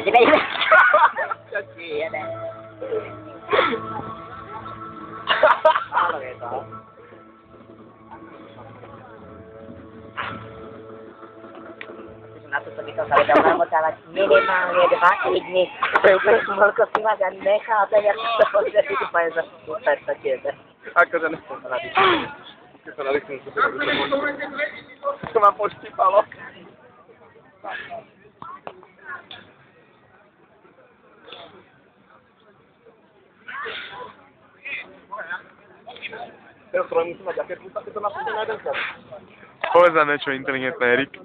Sini. Kaki ada. Halo itu. Nato sabito sa daw mo sa minimal ni de bakit ni. Pero small ko sima gan dekha ata ya to dito pa sa puta sa kida. Ako na sa sarili. Sa sarili ko sa Sama posti palo. Pero strong sa jacket mo ito na po na sa. Hozzá ne čo inteligentné, Erik.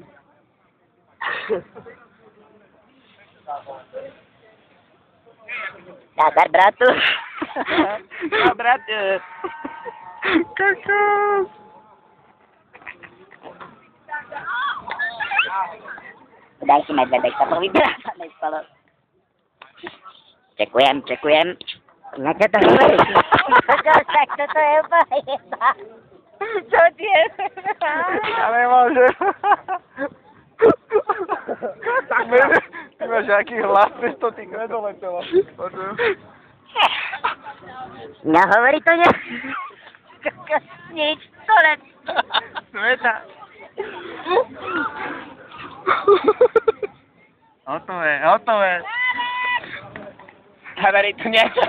Dadar beratus. Beratus. Kakak. Udah sih medvedik sa pagbibilasan na ispalo. Cekuem. Ngaca to ba? Sakto to ba? Chodie. Ale môže. Tak neviem. Ty máš aký hlas, to ty nedoletela. No hovorí to ne. Nič, to len. Sveta. Hotové. Hovorí to niečo.